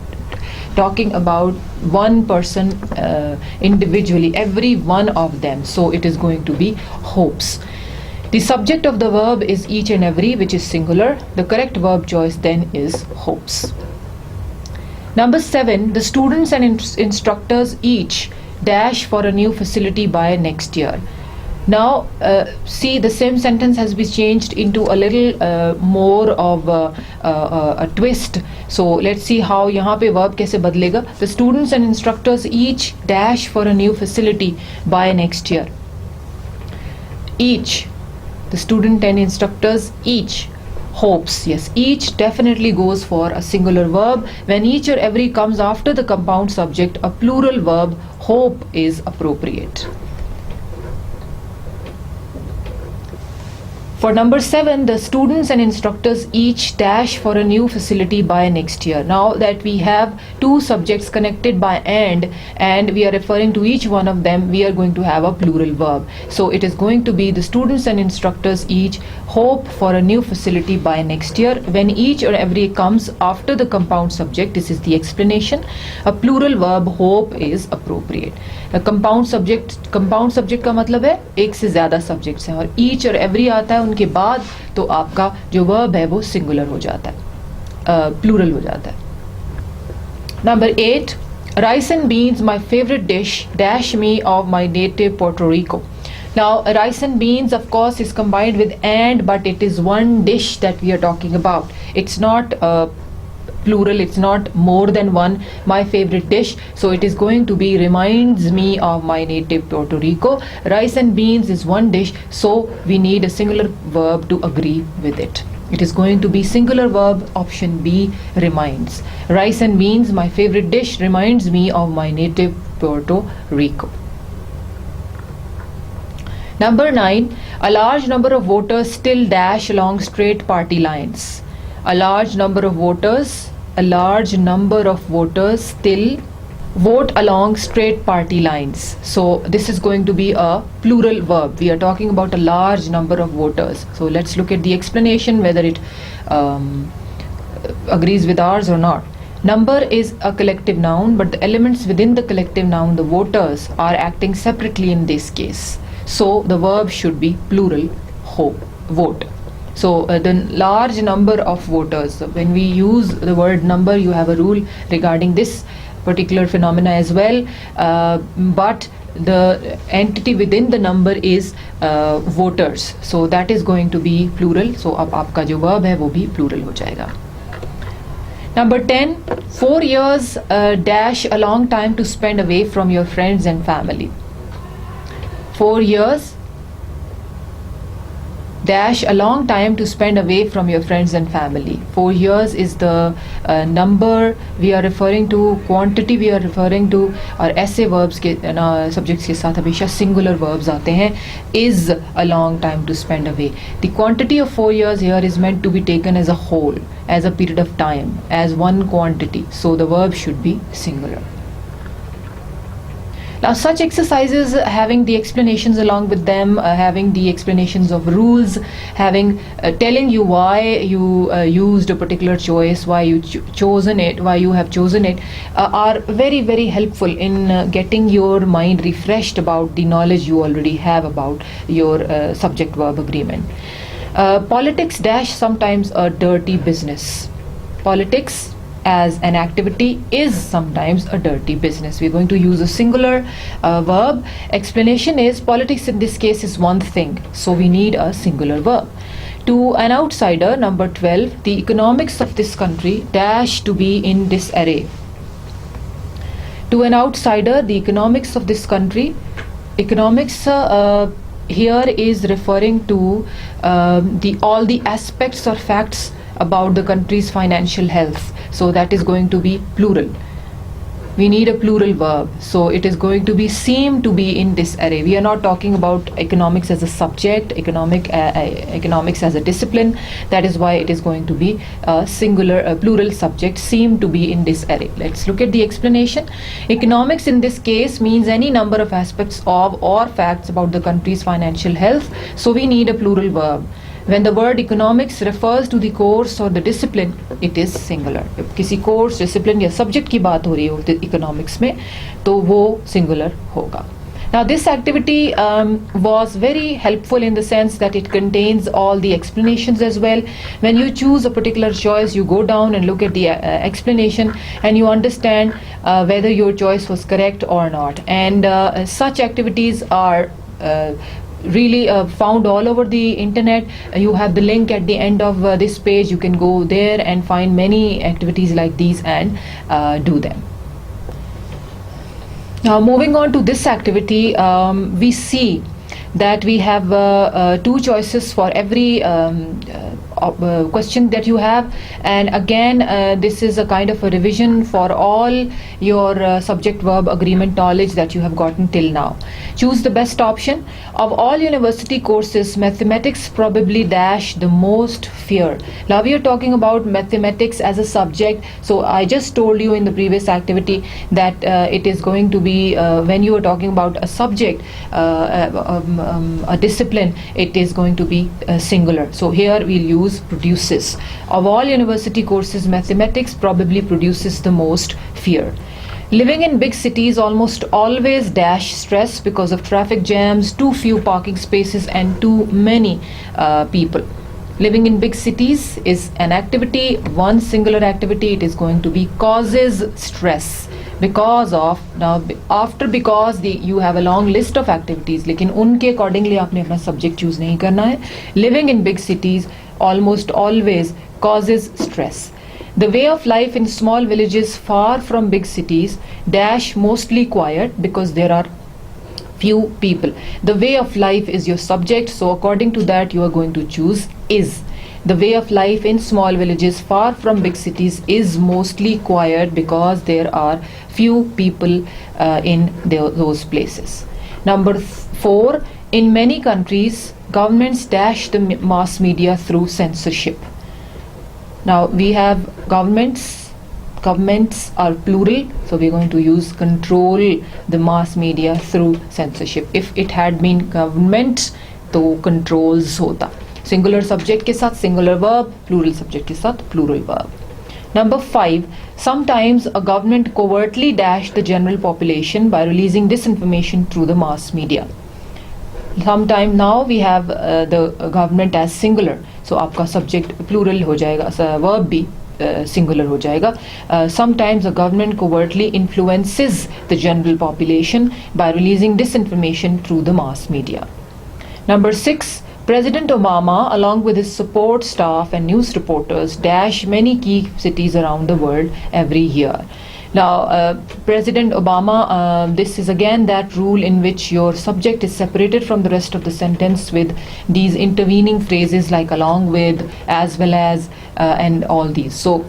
talking about one person individually, every one of them. So it is going to be hopes. The subject of the verb is each and every, which is singular. The correct verb choice then is hopes. Number 7, the students and instructors each dash for a new facility by next year. Now see, the same sentence has been changed into a little more of a twist. So let's see how यहाँ पे verb कैसे बदलेगा. The students and instructors each dash for a new facility by next year. Each. The student and instructors each hopes. Yes, each definitely goes for a singular verb. When each or every comes after the compound subject, a plural verb, hope, is appropriate. For number 7, the students and instructors each dash for a new facility by next year. Now that we have two subjects connected by and we are referring to each one of them, we are going to have a plural verb. So it is going to be the students and instructors each hope for a new facility by next year. When each or every comes after the compound subject, this is the explanation, a plural verb, hope, is appropriate. Compound subject का मतलब है एक से ज़्यादा subjects हैं और each और every आता है उनके बाद, तो आपका जो वर्ब है वो सिंगुलर हो जाता है, प्लूरल हो जाता है. Number 8, rice and beans my favourite dish dash me of my native Puerto Rico. Now rice and beans of course is combined with and, but it is one dish that we are talking about. It's not plural, it's not more than one. My favorite dish, so it is going to be reminds me of my native Puerto Rico. Rice and beans is one dish, so we need a singular verb to agree with it. It is going to be singular verb, option B, reminds. Rice and beans, my favorite dish, reminds me of my native Puerto Rico. Number 9, a large number of voters still dash along straight party lines. A large number of voters still vote along straight party lines. So this is going to be a plural verb. We are talking about a large number of voters. So let's look at the explanation whether it agrees with ours or not. Number is a collective noun, but the elements within the collective noun, the voters, are acting separately in this case. So the verb should be plural, vote. So the large number of voters, when we use the word number, you have a rule regarding this particular phenomena as well, but the entity within the number is voters, so that is going to be plural. So अब आपका जो verb है वो भी plural हो जाएगा. Number 10, 4 years dash a long time to spend away from your friends and family. 4 years dash a long time to spend away from your friends and family. 4 years is the number we are referring to, quantity we are referring to, और ऐसे verbs के subjects के साथ हमेशा singular verbs आते हैं. Is a long time to spend away. The quantity of 4 years here is meant to be taken as a whole, as a period of time, as one quantity. So the verb should be singular. Now, such exercises, having the explanations along with them, having the explanations of rules, having telling you why you used a particular choice, why you chosen it, why you have chosen it, are very, very helpful in getting your mind refreshed about the knowledge you already have about your subject-verb agreement. Politics dash sometimes a dirty business. Politics as an activity is sometimes a dirty business. We're going to use a singular verb. Explanation is politics in this case is one thing, so we need a singular verb. To an outsider, number 12, the economics of this country dash to be in disarray. To an outsider, the economics of this country, economics here is referring to all the aspects or facts about the country's financial health. So that is going to be plural. We need a plural verb. So it is going to be seem to be in disarray. We are not talking about economics as a subject, economics as a discipline. That is why it is going to be a singular, plural subject, seem to be in disarray. Let's look at the explanation. Economics in this case means any number of aspects of or facts about the country's financial health. So we need a plural verb. When the word economics refers to the course or the discipline, it is singular. if किसी course, discipline या subject की बात हो रही हो economics में, तो वो singular होगा. Now this activity was very helpful in the sense that it contains all the explanations as well. When you choose a particular choice, you go down and look at the explanation and you understand whether your choice was correct or not. And such activities are really found all over the internet. You have the link at the end of this page. You can go there and find many activities like these and do them. Now moving on to this activity, we see that we have two choices for every question that you have, and again this is a kind of a revision for all your subject verb agreement knowledge that you have gotten till now. Choose the best option. Of all university courses, mathematics probably dash the most fear. Now we are talking about mathematics as a subject. So I just told you in the previous activity that it is going to be when you are talking about a subject, a discipline, it is going to be singular. So here we'll use produces. Of all university courses, mathematics probably produces the most fear. Living in big cities almost always dash stress because of traffic jams, too few parking spaces and too many people. Living in big cities is an activity, one singular activity. It is going to be causes stress. Because of, now after because you have a long list of activities, लेकिन उनके accordingly आपने अपना subject choose नहीं करना है. Living in big cities almost always causes stress. The way of life in small villages far from big cities dash mostly quiet because there are few people. The way of life is your subject, so according to that you are going to choose is. The way of life in small villages far from big cities is mostly quiet because there are few people in those places. Number 4, in many countries, governments dash the mass media through censorship. Now we have governments are plural, so we're going to use control the mass media through censorship. If it had been government, तो controls होता. Singular subject के साथ singular verb, plural subject के साथ plural verb. Number 5, sometimes a government covertly dash the general population by releasing disinformation through the mass media. Sometime now we have the government as singular, so आपका subject plural हो जाएगा, verb भी singular हो जाएगा. Sometimes a government covertly influences the general population by releasing disinformation through the mass media. Number 6, President Obama, along with his support staff and news reporters, dash many key cities around the world every year. Now, President Obama, this is again that rule in which your subject is separated from the rest of the sentence with these intervening phrases like along with, as well as, and all these. So,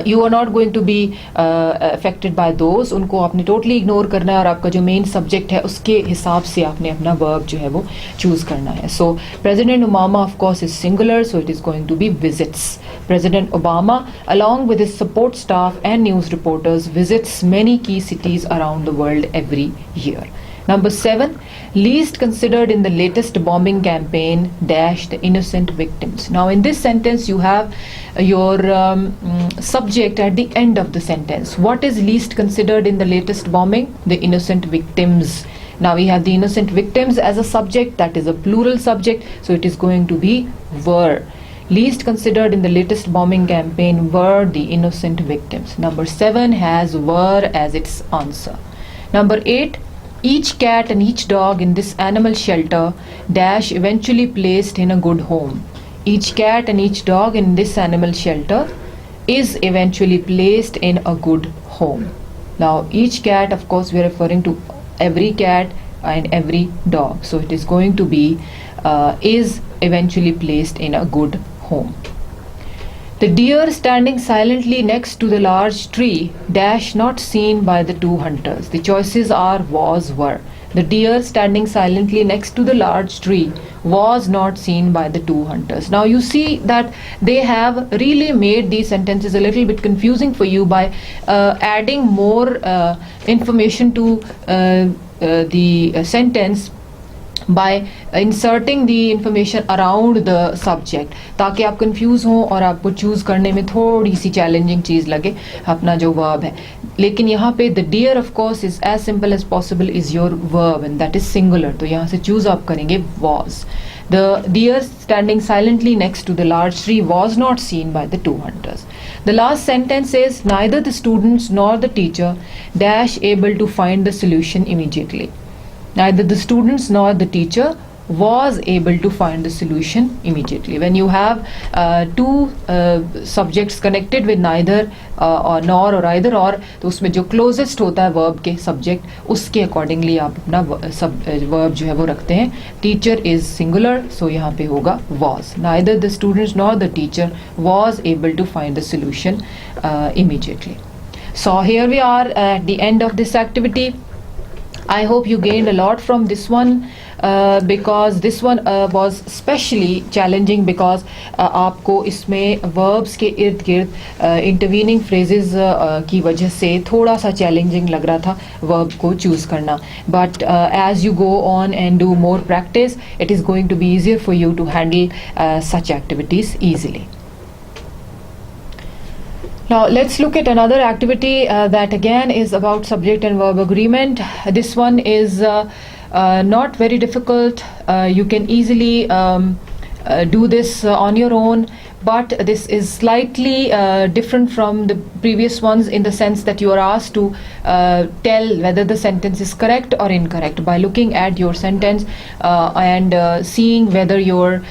You are not going to be affected by those. उनको आपने totally ignore करना है और आपका जो main subject है उसके हिसाब से आपने अपना verb जो है वो choose करना है. So President Obama of course is singular, so it is going to be visits. President Obama along with his support staff and news reporters visits many key cities around the world every year. Number 7, least considered in the latest bombing campaign dash the innocent victims. Now in this sentence you have your subject at the end of the sentence. What is least considered in the latest bombing? The innocent victims. Now we have the innocent victims as a subject, that is a plural subject, so it is going to be were. Least considered in the latest bombing campaign were the innocent victims. Number 7 has were as its answer. Number 8, each cat and each dog in this animal shelter dash eventually placed in a good home. Each cat and each dog in this animal shelter is eventually placed in a good home. Now each cat, of course we are referring to every cat and every dog, so it is going to be is eventually placed in a good home. The deer standing silently next to the large tree dash not seen by the two hunters. The choices are was, were. The deer standing silently next to the large tree was not seen by the two hunters. Now you see that they have really made these sentences a little bit confusing for you by adding more information to the sentence by inserting the information around the subject, ताकि आप confuse हों और आपको choose करने में थोड़ी सी challenging चीज़ लगे अपना जो verb है. लेकिन यहाँ पे the deer of course is as simple as possible is your verb and that is singular, तो यहाँ से choose आप करेंगे was. The deer standing silently next to the large tree was not seen by the two hunters. The last sentence is neither the students nor the teacher dash able to find the solution immediately. Neither the students nor the teacher was able to find the solution immediately. When you have two subjects connected with neither or nor or either or, तो उसमें जो closest होता है verb के subject उसके accordingly आप अपना verb जो है वो रखते हैं. Teacher is singular, so यहाँ पे होगा was. Neither the students nor the teacher was able to find the solution immediately. So here we are at the end of this activity. I hope you gained a lot from this one because this one was especially challenging because आपको इसमें verbs के इर्द गिर्द intervening phrases की वजह से थोड़ा सा challenging लग रहा था verb को choose करना. But as you go on and do more practice, it is going to be easier for you to handle such activities easily. Now let's look at another activity that again is about subject and verb agreement. This one is not very difficult. You can easily do this on your own, but this is slightly different from the previous ones in the sense that you are asked to tell whether the sentence is correct or incorrect by looking at your sentence and seeing whether your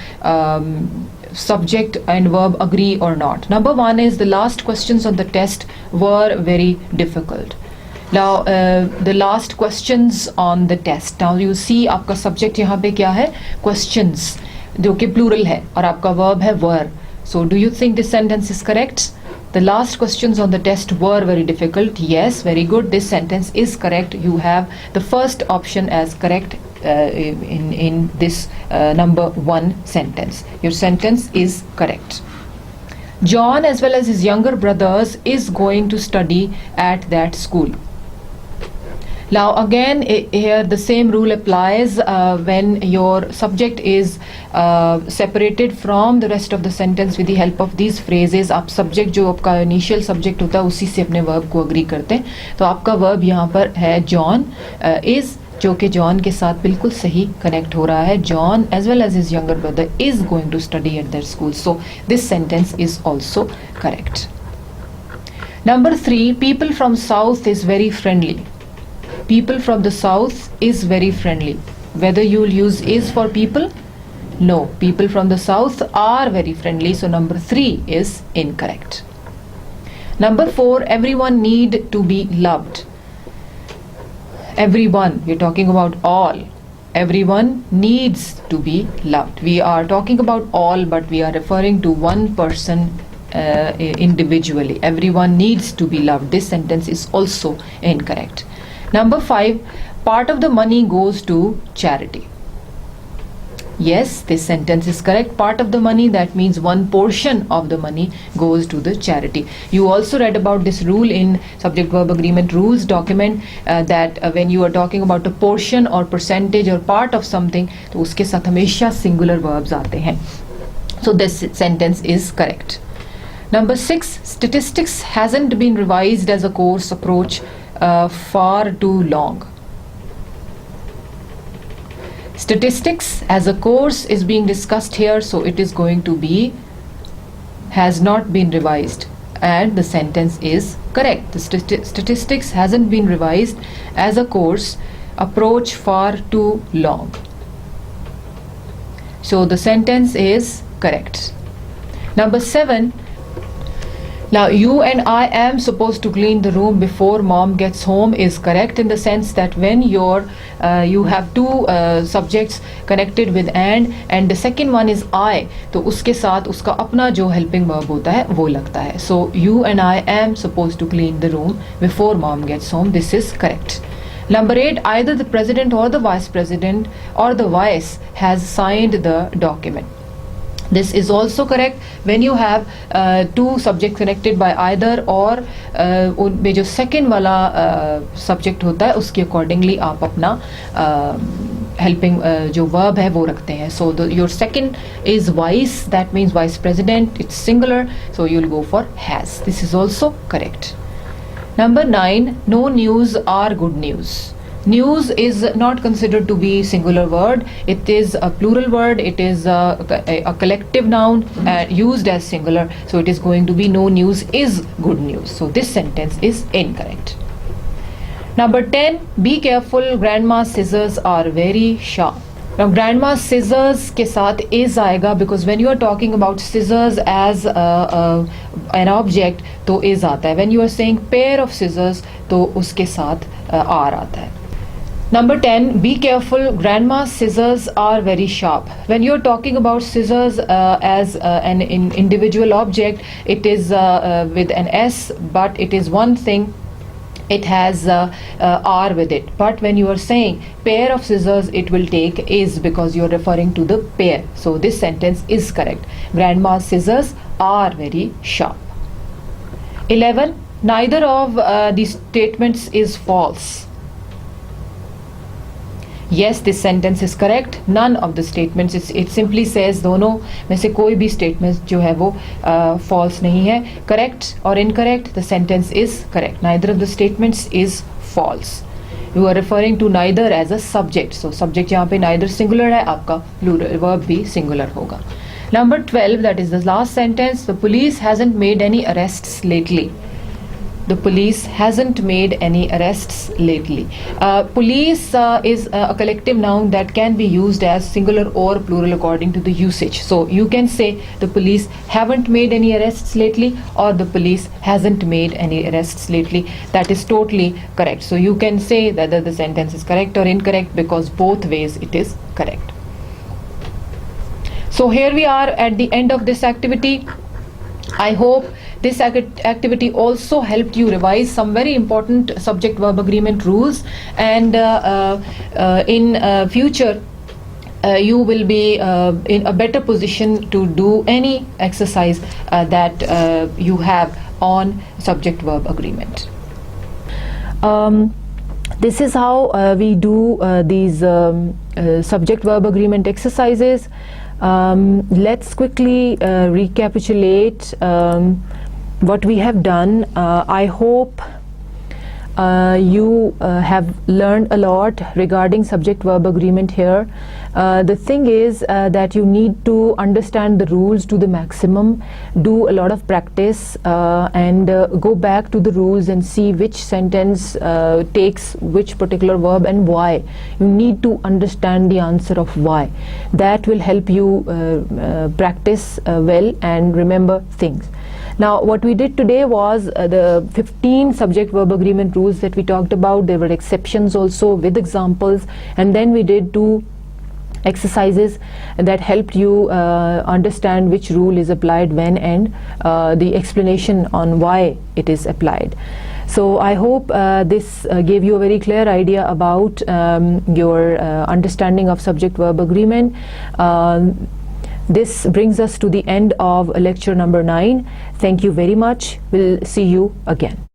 subject and verb agree or not. Number 1 is the last questions on the test were very difficult. Now the last questions on the test. Now you see आपका subject यहाँ पे क्या है? Questions, जो कि plural है और आपका verb है were. So do you think this sentence is correct? The last questions on the test were very difficult. Yes, very good. This sentence is correct. You have the first option as correct in this number 1 sentence. Your sentence is correct. John as well as his younger brothers is going to study at that school. Now again here the same rule applies when your subject is separated from the rest of the sentence with the help of these phrases. आप subject जो आपका initial subject होता है उसी से अपने verb को agree करते हैं. तो आपका verb यहाँ पर है John is, जो कि John के साथ बिल्कुल सही connect हो रहा है. John as well as his younger brother is going to study at their school. So this sentence is also correct. Number 3, people from south is very friendly. People from the south is very friendly. Whether you will use is for people? No. People from the south are very friendly. So number 3 is incorrect. Number 4, everyone need to be loved. Everyone, we're talking about all. Everyone needs to be loved. We are talking about all, but we are referring to one person individually. Everyone needs to be loved. This sentence is also incorrect. Number 5, part of the money goes to charity. Yes, this sentence is correct. Part of the money, that means one portion of the money goes to the charity. You also read about this rule in subject verb agreement rules document that when you are talking about a portion or percentage or part of something, तो उसके साथ हमेशा singular verbs आते हैं. So this sentence is correct. Number 6, statistics hasn't been revised as a course approach far too long. Statistics as a course is being discussed here, so it is going to be has not been revised, and the sentence is correct. The statistics hasn't been revised as a course approach far too long. So the sentence is correct. Number 7, now you and I am supposed to clean the room before mom gets home is correct in the sense that when you have two subjects connected with and the second one is I, तो उसके साथ उसका अपना जो helping verb होता है वो लगता है. So you and I am supposed to clean the room before mom gets home. This is correct. Number 8, either the president or the vice president or the vice has signed the document. This is also correct. When you have two subjects connected by either or उनमें जो second वाला subject होता है उसके accordingly आप अपना helping जो verb है वो रखते हैं. So your second is vice, that means vice president, it's singular, so you'll go for has. This is also correct. Number 9, no news are good news. News is not considered to be singular word. It is a plural word. It is a collective noun used as singular. So it is going to be no news is good news. So this sentence is incorrect. Number 10, be careful, grandma's scissors are very sharp. Now grandma's scissors के साथ is आएगा because when you are talking about scissors as an object तो is आता है. When you are saying pair of scissors तो उसके साथ are आता है. Number 10, be careful, grandma's scissors are very sharp. When you're talking about scissors as an individual object, it is with an S, but it is one thing. It has R with it. But when you are saying pair of scissors, it will take is because you're referring to the pair. So this sentence is correct. Grandma's scissors are very sharp. 11, neither of these statements is false. Yes, this sentence is correct. None of the statements, it simply says दोनों में से कोई भी statement जो है वो false नहीं है. Correct or incorrect, the sentence is correct. Neither of the statements is false. You are referring to neither as a subject. So subject यहाँ पे neither singular है, आपका plural verb भी singular होगा. Number 12, that is the last sentence. The police hasn't made any arrests lately. The police hasn't made any arrests lately. Police is a collective noun that can be used as singular or plural according to the usage. So you can say the police haven't made any arrests lately or the police hasn't made any arrests lately. That is totally correct. So you can say whether the sentence is correct or incorrect because both ways it is correct. So here we are at the end of this activity. I hope this activity also helped you revise some very important subject verb agreement rules, and in future you will be in a better position to do any exercise that you have on subject verb agreement. This is how we do these subject verb agreement exercises. Let's quickly recapitulate what we have done. I hope you have learned a lot regarding subject verb agreement here. The thing is that you need to understand the rules to the maximum, do a lot of practice, and go back to the rules and see which sentence takes which particular verb and why. You need to understand the answer of why. That will help you practice well and remember things. Now what we did today was the 15 subject verb agreement rules that we talked about. There were exceptions also with examples, and then we did two exercises that helped you understand which rule is applied when, and the explanation on why it is applied. So I hope this gave you a very clear idea about your understanding of subject-verb agreement. This brings us to the end of lecture number 9. Thank you very much. We'll see you again.